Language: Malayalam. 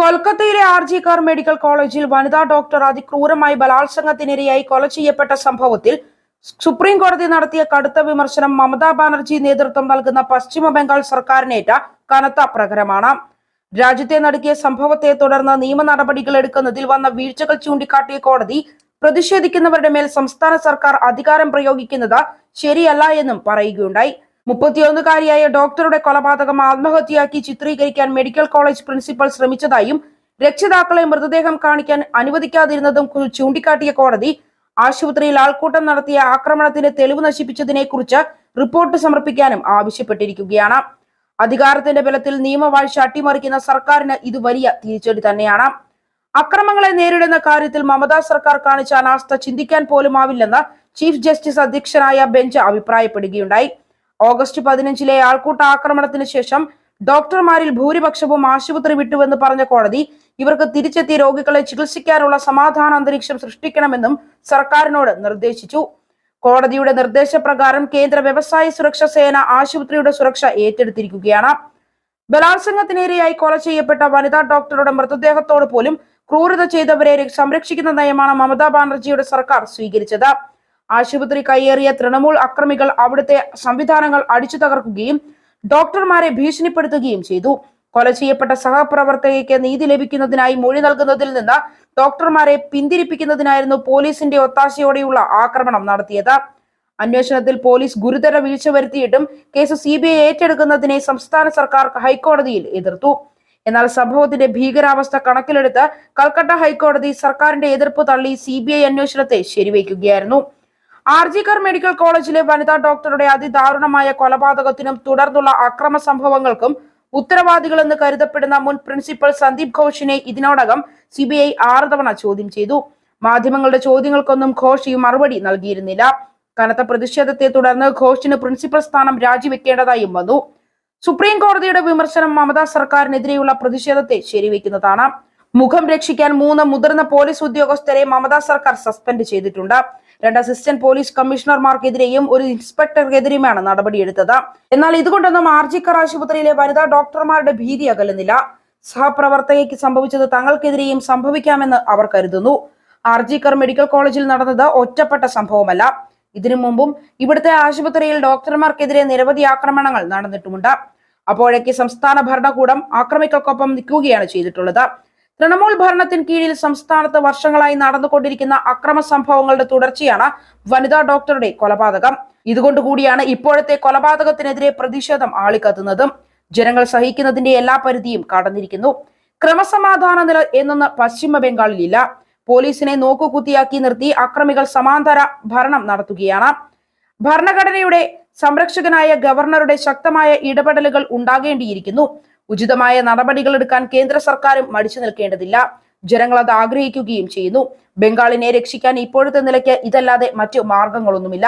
കൊൽക്കത്തയിലെ ആർജി കർ മെഡിക്കൽ കോളേജിൽ വനിതാ ഡോക്ടർ അതിക്രൂരമായി ബലാത്സംഗത്തിനിരയായി കൊല ചെയ്യപ്പെട്ട സംഭവത്തിൽ സുപ്രീം കോടതി നടത്തിയ കടുത്ത വിമർശനം മമതാ ബാനർജി നേതൃത്വം നൽകുന്ന പശ്ചിമ ബംഗാൾ സർക്കാരിനേറ്റ കനത്ത പ്രഹരമാണ്. രാജ്യത്തെ നടുക്കിയ സംഭവത്തെ തുടർന്ന് നിയമ നടപടികൾ എടുക്കുന്നതിൽ വന്ന വീഴ്ചകൾ ചൂണ്ടിക്കാട്ടിയ കോടതി പ്രതിഷേധിക്കുന്നവരുടെ മേൽ സംസ്ഥാന സർക്കാർ അധികാരം പ്രയോഗിക്കുന്നത് ശരിയല്ല എന്നും പറയുകയുണ്ടായി. 31-കാരിയായ ഡോക്ടറുടെ കൊലപാതകം ആത്മഹത്യയാക്കി ചിത്രീകരിക്കാൻ മെഡിക്കൽ കോളേജ് പ്രിൻസിപ്പൽ ശ്രമിച്ചതായും രക്ഷിതാക്കളെ മൃതദേഹം കാണിക്കാൻ അനുവദിക്കാതിരുന്നതും ചൂണ്ടിക്കാട്ടിയ കോടതി ആശുപത്രിയിൽ ആൾക്കൂട്ടം നടത്തിയ ആക്രമണത്തിന് തെളിവ് നശിപ്പിച്ചതിനെ കുറിച്ച് റിപ്പോർട്ട് സമർപ്പിക്കാനും ആവശ്യപ്പെട്ടിരിക്കുകയാണ്. അധികാരത്തിന്റെ ബലത്തിൽ നിയമവാഴ്ച അട്ടിമറിക്കുന്ന സർക്കാരിന് ഇത് വലിയ തിരിച്ചടി തന്നെയാണ്. അക്രമങ്ങളെ നേരിടുന്ന കാര്യത്തിൽ മമതാ സർക്കാർ കാണിച്ച അനാസ്ഥ ചിന്തിക്കാൻ പോലുമാവില്ലെന്ന് ചീഫ് ജസ്റ്റിസ് അധ്യക്ഷനായ ബെഞ്ച് അഭിപ്രായപ്പെടുകയുണ്ടായി. ഓഗസ്റ്റ് 15-ലെ ആൾക്കൂട്ട ആക്രമണത്തിന് ശേഷം ഡോക്ടർമാരിൽ ഭൂരിപക്ഷവും ആശുപത്രി വിട്ടുവെന്ന് പറഞ്ഞ കോടതി ഇവർക്ക് തിരിച്ചെത്തിയ രോഗികളെ ചികിത്സിക്കാനുള്ള സമാധാന അന്തരീക്ഷം സൃഷ്ടിക്കണമെന്നും സർക്കാരിനോട് നിർദ്ദേശിച്ചു. കോടതിയുടെ നിർദ്ദേശപ്രകാരം കേന്ദ്ര വ്യവസായ സുരക്ഷാ സേന ആശുപത്രിയുടെ സുരക്ഷ ഏറ്റെടുത്തിരിക്കുകയാണ്. ബലാത്സംഗത്തിനിരയായി കൊല ചെയ്യപ്പെട്ട വനിതാ ഡോക്ടറുടെ മൃതദേഹത്തോട് പോലും ക്രൂരത ചെയ്തവരെ സംരക്ഷിക്കുന്ന നയമാണ് മമതാ ബാനർജിയുടെ സർക്കാർ സ്വീകരിച്ചത്. ആശുപത്രി കയ്യേറിയ തൃണമൂൽ അക്രമികൾ അവിടുത്തെ സംവിധാനങ്ങൾ അടിച്ചു തകർക്കുകയും ഡോക്ടർമാരെ ഭീഷണിപ്പെടുത്തുകയും ചെയ്തു. കൊല ചെയ്യപ്പെട്ട സഹപ്രവർത്തകയ്ക്ക് നീതി ലഭിക്കുന്നതിനായി മൊഴി നൽകുന്നതിൽ നിന്ന് ഡോക്ടർമാരെ പിന്തിരിപ്പിക്കുന്നതിനായിരുന്നു പോലീസിന്റെ ഒത്താശയോടെയുള്ള ആക്രമണം നടത്തിയത്. അന്വേഷണത്തിൽ പോലീസ് ഗുരുതര വീഴ്ച വരുത്തിയിട്ടും കേസ് CBI ഏറ്റെടുക്കുന്നതിനെ സംസ്ഥാന സർക്കാർ ഹൈക്കോടതിയിൽ എതിർത്തു. എന്നാൽ സംഭവത്തിന്റെ ഭീകരാവസ്ഥ കണക്കിലെടുത്ത് കൽക്കട്ട ഹൈക്കോടതി സർക്കാരിന്റെ എതിർപ്പ് തള്ളി CBI അന്വേഷണത്തെ ശരിവയ്ക്കുകയായിരുന്നു. ആർജി കർ മെഡിക്കൽ കോളേജിലെ വനിതാ ഡോക്ടറുടെ അതിദാരുണമായ കൊലപാതകത്തിനും തുടർന്നുള്ള അക്രമ സംഭവങ്ങൾക്കും ഉത്തരവാദികളെന്ന് കരുതപ്പെടുന്ന മുൻ പ്രിൻസിപ്പൽ സന്ദീപ് ഘോഷിനെ ഇതിനോടകം CBI 6 തവണ ചോദ്യം ചെയ്തു. മാധ്യമങ്ങളുടെ ചോദ്യങ്ങൾക്കൊന്നും ഘോഷ് മറുപടി നൽകിയിരുന്നില്ല. കനത്ത പ്രതിഷേധത്തെ തുടർന്ന് ഘോഷിന് പ്രിൻസിപ്പൽ സ്ഥാനം രാജിവെക്കേണ്ടതായും വന്നു. സുപ്രീം കോടതിയുടെ വിമർശനം മമതാ സർക്കാരിനെതിരെയുള്ള പ്രതിഷേധത്തെ ശരിവെക്കുന്നതാണ്. മുഖം രക്ഷിക്കാൻ 3 മുതിർന്ന പോലീസ് ഉദ്യോഗസ്ഥരെ മമതാ സർക്കാർ സസ്പെൻഡ് ചെയ്തിട്ടുണ്ട്. 2 അസിസ്റ്റന്റ് പോലീസ് കമ്മീഷണർമാർക്കെതിരെയും 1 ഇൻസ്പെക്ടർക്കെതിരെയുമാണ് നടപടിയെടുത്തത്. എന്നാൽ ഇതുകൊണ്ടൊന്നും ആർജി കർ ആശുപത്രിയിലെ വനിതാ ഡോക്ടർമാരുടെ ഭീതി അകലുന്നില്ല. സഹപ്രവർത്തകയ്ക്ക് സംഭവിച്ചത് തങ്ങൾക്കെതിരെയും സംഭവിക്കാമെന്ന് അവർ കരുതുന്നു. ആർജി കർ മെഡിക്കൽ കോളേജിൽ നടന്നത് ഒറ്റപ്പെട്ട സംഭവമല്ല. ഇതിനു മുമ്പും ഇവിടുത്തെ ആശുപത്രിയിൽ ഡോക്ടർമാർക്കെതിരെ നിരവധി ആക്രമണങ്ങൾ നടന്നിട്ടുമുണ്ട്. അപ്പോഴേക്ക് സംസ്ഥാന ഭരണകൂടം ആക്രമികൾക്കൊപ്പം നിൽക്കുകയാണ് ചെയ്തിട്ടുള്ളത്. തൃണമൂൽ ഭരണത്തിന് കീഴിൽ സംസ്ഥാനത്ത് വർഷങ്ങളായി നടന്നുകൊണ്ടിരിക്കുന്ന അക്രമ സംഭവങ്ങളുടെ തുടർച്ചയാണ് വനിതാ ഡോക്ടറുടെ കൊലപാതകം. ഇതുകൊണ്ടുകൂടിയാണ് ഇപ്പോഴത്തെ കൊലപാതകത്തിനെതിരെ പ്രതിഷേധം ആളിക്കത്തുന്നതും. ജനങ്ങൾ സഹിക്കുന്നതിന്റെ എല്ലാ പരിധിയും കടന്നിരിക്കുന്നു. ക്രമസമാധാന നില എന്നൊന്ന് പശ്ചിമ ബംഗാളിലില്ല. പോലീസിനെ നോക്കുകുത്തിയാക്കി നിർത്തി അക്രമികൾ സമാന്തര ഭരണം നടത്തുകയാണ്. ഭരണഘടനയുടെ സംരക്ഷകനായ ഗവർണറുടെ ശക്തമായ ഇടപെടലുകൾ ഉണ്ടാകേണ്ടിയിരിക്കുന്നു. ഉചിതമായ നടപടികൾ എടുക്കാൻ കേന്ദ്ര സർക്കാരും മടിച്ചു നിൽക്കേണ്ടതില്ല. ജനങ്ങൾ അത് ആഗ്രഹിക്കുകയും ചെയ്യുന്നു. ബംഗാളിനെ രക്ഷിക്കാൻ ഇപ്പോഴത്തെ നിലയ്ക്ക് ഇതല്ലാതെ മറ്റു മാർഗങ്ങളൊന്നുമില്ല.